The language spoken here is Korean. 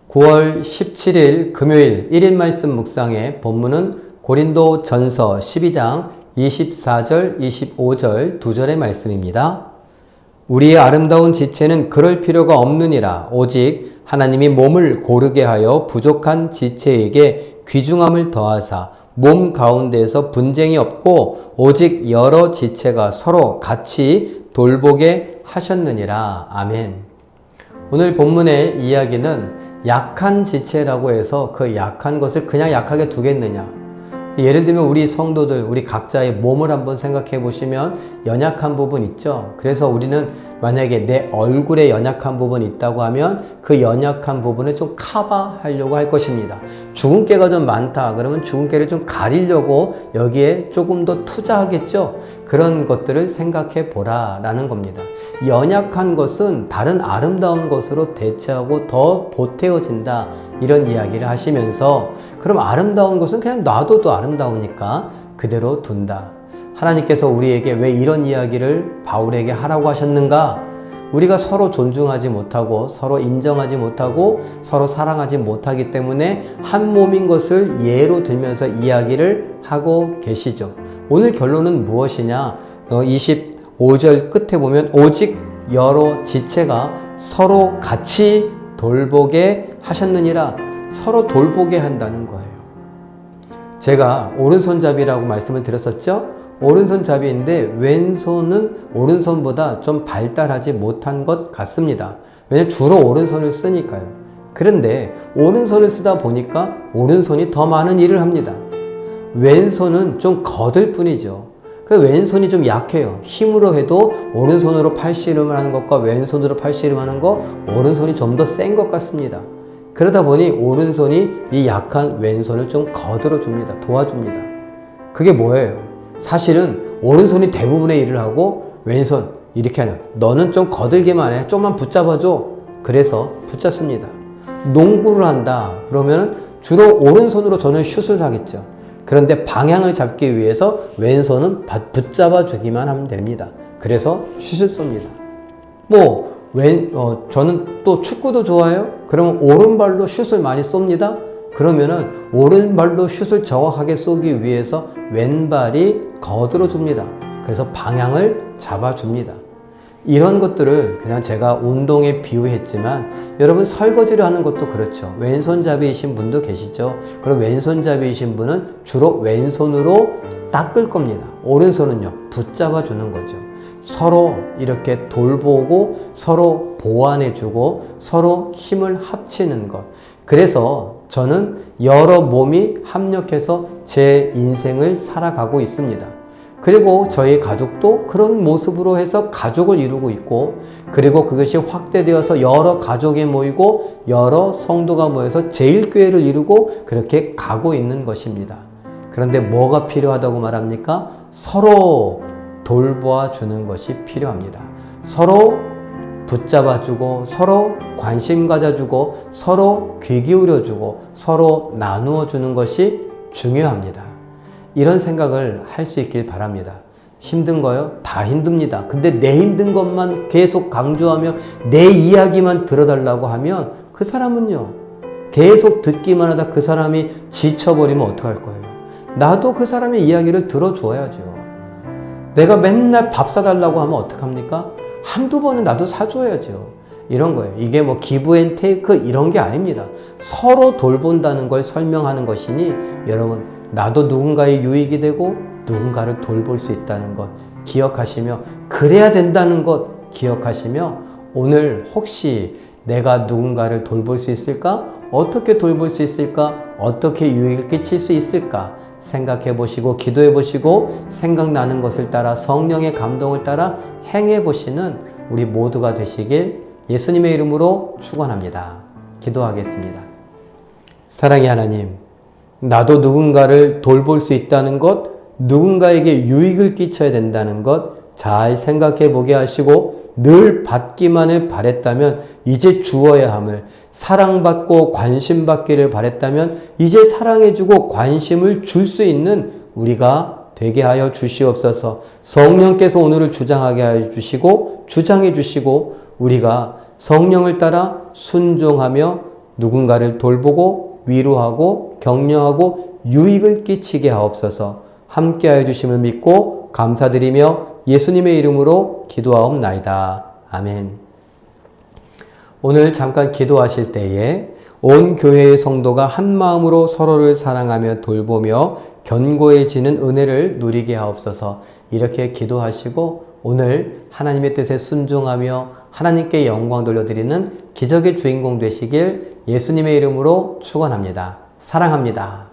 9월 17일 금요일 1일 말씀 묵상의 본문은 고린도 전서 12장 24절, 25절 2절의 말씀입니다. 우리의 아름다운 지체는 그럴 필요가 없느니라. 오직 하나님이 몸을 고르게 하여 부족한 지체에게 귀중함을 더하사 몸 가운데에서 분쟁이 없고 오직 여러 지체가 서로 같이 돌보게 하셨느니라. 아멘. 오늘 본문의 이야기는 약한 지체라고 해서 그 약한 것을 그냥 약하게 두겠느냐. 예를 들면 우리 성도들, 우리 각자의 몸을 한번 생각해 보시면 연약한 부분 있죠. 그래서 우리는 만약에 내 얼굴에 연약한 부분이 있다고 하면 그 연약한 부분을 좀 커버하려고 할 것입니다. 주근깨가 좀 많다 그러면 주근깨를 좀 가리려고 여기에 조금 더 투자하겠죠. 그런 것들을 생각해 보라라는 겁니다. 연약한 것은 다른 아름다운 것으로 대체하고 더 보태어진다, 이런 이야기를 하시면서 그럼 아름다운 것은 그냥 놔둬도 아름다우니까 그대로 둔다. 하나님께서 우리에게 왜 이런 이야기를 바울에게 하라고 하셨는가? 우리가 서로 존중하지 못하고 서로 인정하지 못하고 서로 사랑하지 못하기 때문에 한 몸인 것을 예로 들면서 이야기를 하고 계시죠. 오늘 결론은 무엇이냐? 25절 끝에 보면 오직 여러 지체가 서로 같이 돌보게 하셨느니라. 서로 돌보게 한다는 거예요. 제가 오른손잡이라고 말씀을 드렸었죠? 오른손잡이인데 왼손은 오른손보다 좀 발달하지 못한 것 같습니다. 왜냐하면 주로 오른손을 쓰니까요. 그런데 오른손을 쓰다 보니까 오른손이 더 많은 일을 합니다. 왼손은 좀 거들 뿐이죠. 그 왼손이 좀 약해요. 힘으로 해도 오른손으로 팔씨름을 하는 것과 왼손으로 팔씨름하는 것, 오른손이 좀 더 센 것 같습니다. 그러다 보니 오른손이 이 약한 왼손을 좀 거들어 줍니다. 도와줍니다. 그게 뭐예요? 사실은 오른손이 대부분의 일을 하고 왼손 이렇게 하는, 너는 좀 거들기만 해, 좀만 붙잡아줘. 그래서 붙잡습니다. 농구를 한다 그러면 주로 오른손으로 저는 슛을 하겠죠. 그런데 방향을 잡기 위해서 왼손은 붙잡아 주기만 하면 됩니다. 그래서 슛을 쏩니다. 저는 또 축구도 좋아해요. 그러면 오른발로 슛을 많이 쏩니다. 그러면은 오른발로 슛을 정확하게 쏘기 위해서 왼발이 거들어 줍니다. 그래서 방향을 잡아 줍니다. 이런 것들을 그냥 제가 운동에 비유했지만 여러분 설거지를 하는 것도 그렇죠. 왼손잡이이신 분도 계시죠. 그럼 왼손잡이이신 분은 주로 왼손으로 닦을 겁니다. 오른손은요, 붙잡아 주는 거죠. 서로 이렇게 돌보고 서로 보완해주고 서로 힘을 합치는 것. 그래서 저는 여러 몸이 합력해서 제 인생을 살아가고 있습니다. 그리고 저희 가족도 그런 모습으로 해서 가족을 이루고 있고, 그리고 그것이 확대되어서 여러 가족이 모이고 여러 성도가 모여서 제일교회를 이루고 그렇게 가고 있는 것입니다. 그런데 뭐가 필요하다고 말합니까? 서로 돌보아 주는 것이 필요합니다. 서로 붙잡아주고 서로 관심 가져주고 서로 귀 기울여주고 서로 나누어 주는 것이 중요합니다. 이런 생각을 할 수 있길 바랍니다. 힘든 거요? 다 힘듭니다. 근데 내 힘든 것만 계속 강조하며 내 이야기만 들어달라고 하면 그 사람은요, 계속 듣기만 하다 그 사람이 지쳐버리면 어떡할 거예요? 나도 그 사람의 이야기를 들어줘야죠. 내가 맨날 밥 사달라고 하면 어떡합니까? 한두 번은 나도 사줘야죠. 이런 거예요. 이게 뭐 기브 앤 테이크 이런 게 아닙니다. 서로 돌본다는 걸 설명하는 것이니 여러분, 나도 누군가의 유익이 되고 누군가를 돌볼 수 있다는 것 기억하시며, 그래야 된다는 것 기억하시며, 오늘 혹시 내가 누군가를 돌볼 수 있을까? 어떻게 돌볼 수 있을까? 어떻게 유익을 끼칠 수 있을까? 생각해 보시고 기도해 보시고 생각나는 것을 따라 성령의 감동을 따라 행해 보시는 우리 모두가 되시길 예수님의 이름으로 축원합니다. 기도하겠습니다. 사랑의 하나님, 나도 누군가를 돌볼 수 있다는 것, 누군가에게 유익을 끼쳐야 된다는 것 잘 생각해 보게 하시고 늘 받기만을 바랬다면 이제 주어야 함을, 사랑받고 관심받기를 바랬다면 이제 사랑해주고 관심을 줄 수 있는 우리가 되게 하여 주시옵소서. 성령께서 오늘을 주장하게 하여 주시고 주장해 주시고 우리가 성령을 따라 순종하며 누군가를 돌보고 위로하고 격려하고 유익을 끼치게 하옵소서. 함께하여 주심을 믿고 감사드리며 예수님의 이름으로 기도하옵나이다. 아멘. 오늘 잠깐 기도하실 때에 온 교회의 성도가 한 마음으로 서로를 사랑하며 돌보며 견고해지는 은혜를 누리게 하옵소서. 이렇게 기도하시고 오늘 하나님의 뜻에 순종하며 하나님께 영광 돌려드리는 기적의 주인공 되시길 예수님의 이름으로 축원합니다. 사랑합니다.